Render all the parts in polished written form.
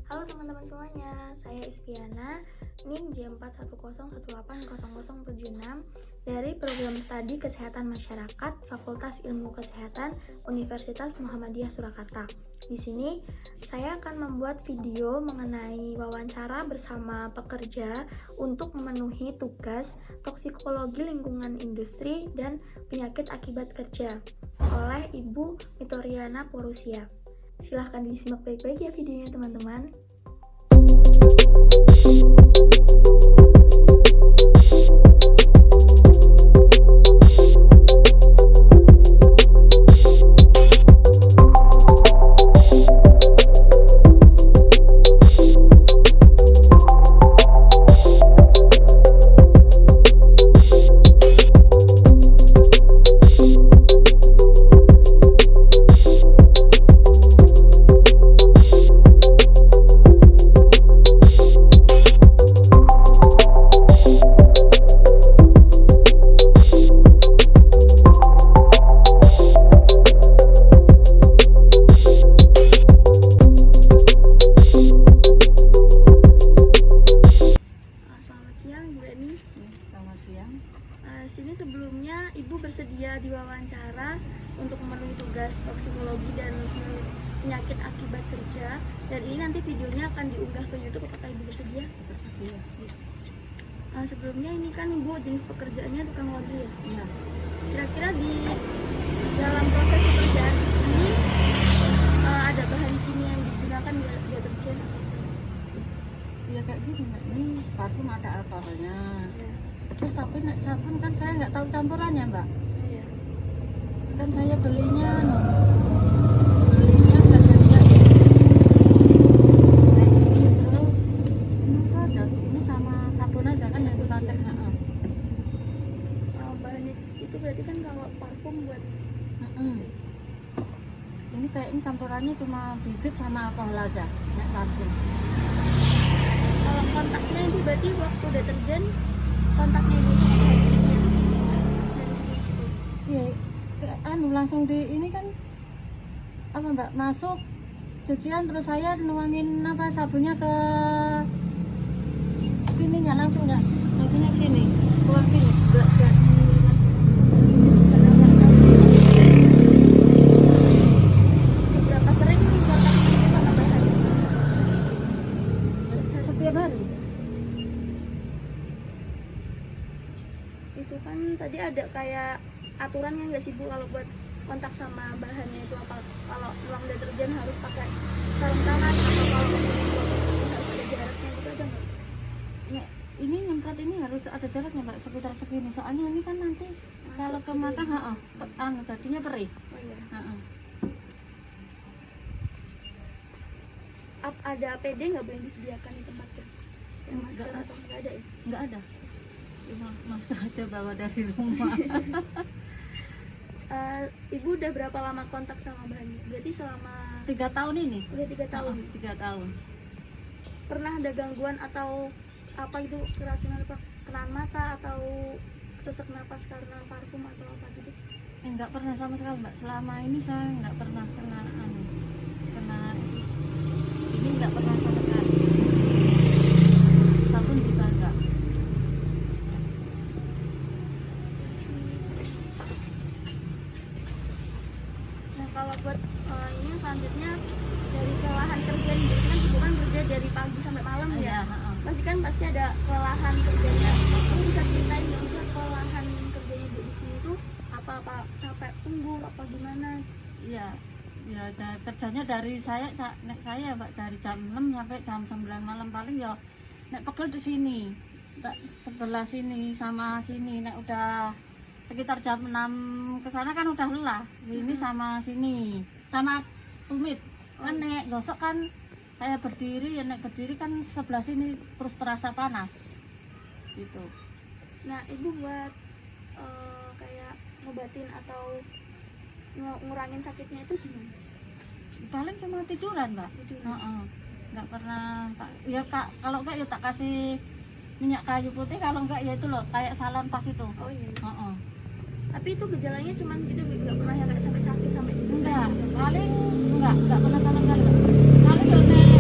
Halo teman-teman semuanya, saya Ispiana, NIM J4101800076 dari Program Studi Kesehatan Masyarakat Fakultas Ilmu Kesehatan Universitas Muhammadiyah Surakarta. Di sini saya akan membuat video mengenai wawancara bersama pekerja untuk memenuhi tugas toksikologi lingkungan industri dan penyakit akibat kerja oleh Ibu Mitoriana Porusia. Silahkan disimak baik-baik ya videonya teman-teman. Sini sebelumnya Ibu bersedia diwawancara untuk memenuhi tugas toksikologi dan penyakit akibat kerja, dan ini nanti videonya akan diunggah ke YouTube. Apakah Ibu bersedia? Bersedia. Sebelumnya ini kan Ibu jenis pekerjaannya tukang laundry ya? Iya. Kira-kira di dalam proses pekerjaan ini ada bahan kimia yang digunakan di deterjen? Iya kayak gini Mbak, ini parfum ada alkoholnya. Ya. Terus tapi sabun kan saya nggak tahu campurannya Mbak. Iya. Kan saya belinya nggak jadi kayak gini. Terus kenapa aja ini sama sabun aja kan yang dipakai. Bahannya itu berarti kan kalau parfum buat Ini kayak ini campurannya cuma bibit sama alkohol aja, kayak parfum. kalau kontaknya itu berarti waktu deterjen kontaknya itu sama bahan kimia. Iya, langsung di ini kan apa Mbak, masuk cucian terus saya nuangin sabunnya ke sininya langsungnya ke sini, buang sini. Seberapa sering kontaknya sama bahan? Setiap hari. Itu kan tadi ada kayak aturannya nggak sih Bu kalau buat kontak sama bahannya itu, apa kalau uang deterjen harus pakai sarung tangan atau kalau harus ada jaraknya gitu, ada nggak? Ya, ini nyemprot ini harus ada jaraknya Mbak, sekitar segini. Soalnya ini kan nanti kalau ke mata jadinya perih. Oh iya. Ada APD nggak Bu yang disediakan di tempat kerja? Yang masker atau nggak ada ya? Nggak ada. Cuma masker aja bawa dari rumah. Ibu udah berapa lama kontak sama bahannya? Berarti selama 3 tahun ini. udah 3 tahun. 3 tahun. Pernah ada gangguan atau apa itu, keracunan apa, kenaan mata atau sesak napas karena parfum atau apa gitu? Nggak pernah sama sekali Mbak. Selama ini saya nggak pernah kena ini nggak pernah sama sekali. Sabun juga enggak. Nah kalau buat ini selanjutnya dari kelelahan kerja nih, jadi kan Ibu kan kerja dari pagi sampai malam ya? Pasti kan pasti ada kelelahan kerjanya. Kamu bisa ceritain nggak sih kelelahan kerjanya Bu di sini tuh apa capek punggung apa gimana? Iya. Ya kerjanya dari saya Mbak, dari jam 6 sampai jam 9 malam paling ya nek pegel di sini. Sebelah sini sama sini, nek udah sekitar jam 6 ke sana kan udah lelah. Ini sama sini, sama tumit. Kan nek gosok kan saya berdiri, ya nek berdiri kan sebelah sini terus terasa panas. Gitu. Nah, Ibu buat kayak ngobatin atau ngurangin sakitnya itu gimana? Paling cuma tiduran Mbak. Nggak pernah ya Kak, kalau enggak ya tak kasih minyak kayu putih, kalau enggak ya itu loh kayak salon pas itu. Oh iya. Tapi itu gejalanya cuman gitu, nggak pernah yang kayak sampai sakit sampai enggak, paling enggak pernah sama sekali Mbak. Paling kalau udah itu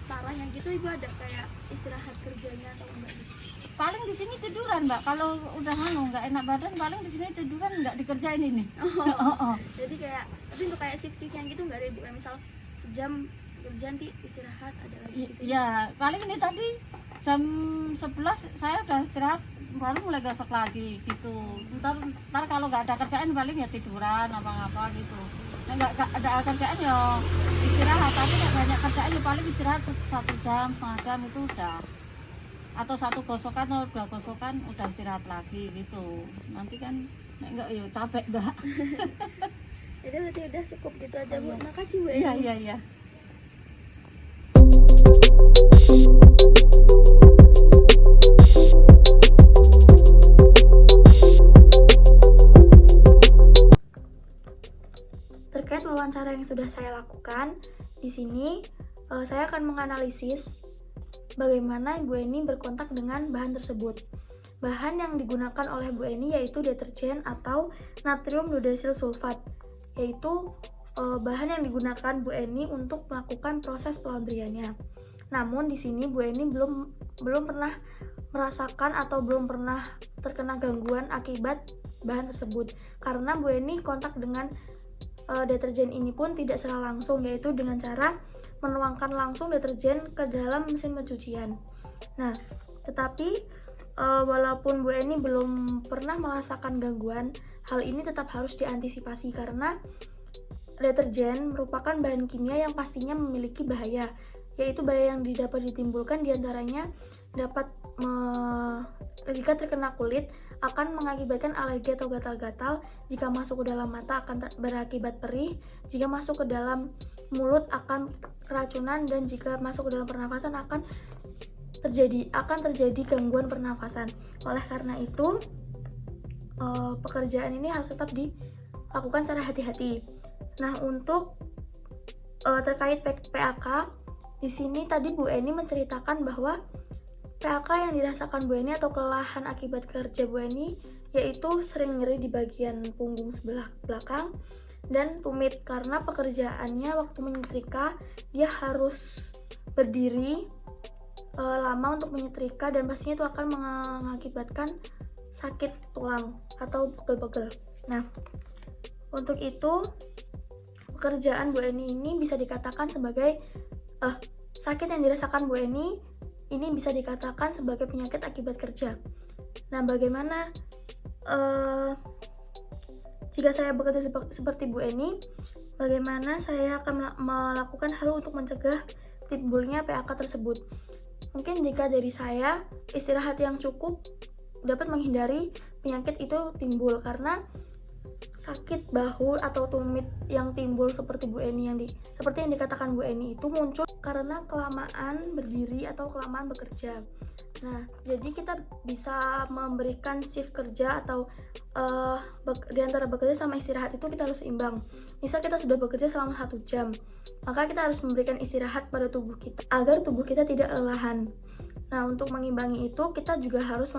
parah yang gitu ibu ada kayak istirahat kerjanya atau enggak gitu? Paling di sini tiduran mbak, kalau udah nggak enak badan paling di sini tiduran, nggak dikerjain ini. Jadi kayak tapi untuk kayak shift yang gitu nggak ada ibu, kayak misal sejam kerja nanti istirahat ada lagi gitu? Ya paling ini tadi jam 11 saya udah istirahat, baru mulai gosok lagi gitu. Ntar kalau nggak ada kerjaan paling ya tiduran apa gitu. Nah, nggak ada kerjaan ya istirahat, tapi nggak banyak kerjaan ya paling istirahat 1 jam, setengah jam itu udah, atau 1 gosokan atau 2 gosokan udah istirahat lagi gitu. Nanti kan nggak ya capek mbak. Jadi berarti udah cukup gitu aja bu. Iya. Makasih bu. Iya. Terkait wawancara yang sudah saya lakukan, di sini saya akan menganalisis bagaimana Bu Eni berkontak dengan bahan tersebut. Bahan yang digunakan oleh Bu Eni yaitu deterjen atau natrium dodesil sulfat, yaitu bahan yang digunakan Bu Eni untuk melakukan proses pelaundryannya. Namun di sini Bu Eni belum pernah merasakan atau belum pernah terkena gangguan akibat bahan tersebut, karena Bu Eni kontak dengan deterjen ini pun tidak secara langsung, yaitu dengan cara menuangkan langsung deterjen ke dalam mesin pencucian. Nah, tetapi walaupun Bu Eni belum pernah merasakan gangguan, hal ini tetap harus diantisipasi karena deterjen merupakan bahan kimia yang pastinya memiliki bahaya, yaitu bahaya yang dapat ditimbulkan diantaranya dapat jika terkena kulit akan mengakibatkan alergi atau gatal-gatal, jika masuk ke dalam mata akan berakibat perih, jika masuk ke dalam mulut akan keracunan, dan jika masuk ke dalam pernafasan akan terjadi gangguan pernafasan. Oleh karena itu pekerjaan ini harus tetap dilakukan secara hati-hati. Nah, untuk terkait PAK, di sini tadi Bu Eni menceritakan bahwa PAK yang dirasakan Bu Eni atau kelelahan akibat kerja Bu Eni yaitu sering nyeri di bagian punggung sebelah belakang dan tumit, karena pekerjaannya waktu menyetrika dia harus berdiri lama untuk menyetrika, dan pastinya itu akan mengakibatkan sakit tulang atau pegel-pegel. Nah, untuk itu pekerjaan Bu Eni ini bisa dikatakan sebagai sakit yang dirasakan Bu Eni ini bisa dikatakan sebagai penyakit akibat kerja. Nah, bagaimana jika saya bekerja seperti Bu Eni, bagaimana saya akan melakukan hal untuk mencegah timbulnya PAK tersebut? Mungkin jika dari saya, istirahat yang cukup dapat menghindari penyakit itu timbul, karena sakit bahu atau tumit yang timbul seperti Bu Eni seperti yang dikatakan Bu Eni itu muncul karena kelamaan berdiri atau kelamaan bekerja. Nah, jadi kita bisa memberikan shift kerja atau di antara bekerja sama istirahat itu kita harus seimbang. Misal kita sudah bekerja selama 1 jam, maka kita harus memberikan istirahat pada tubuh kita agar tubuh kita tidak kelelahan. Nah, untuk mengimbangi itu kita juga harus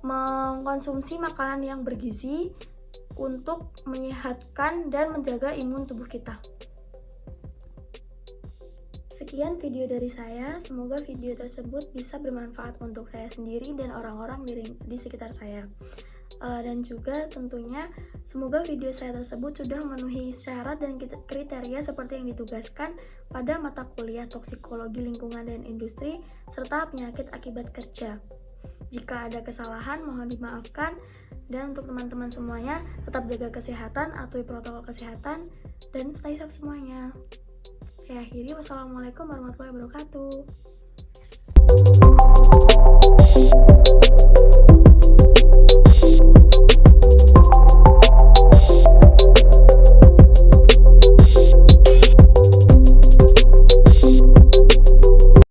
mengkonsumsi makanan yang bergizi untuk menyehatkan dan menjaga imun tubuh kita. Sekian video dari saya, semoga video tersebut bisa bermanfaat untuk saya sendiri dan orang-orang di sekitar saya. Dan juga tentunya semoga video saya tersebut sudah memenuhi syarat dan kriteria seperti yang ditugaskan pada mata kuliah toksikologi lingkungan dan industri serta penyakit akibat kerja. Jika ada kesalahan mohon dimaafkan, dan untuk teman-teman semuanya tetap jaga kesehatan, atuhi protokol kesehatan, dan stay safe semuanya. Saya akhiri, wassalamualaikum warahmatullahi wabarakatuh.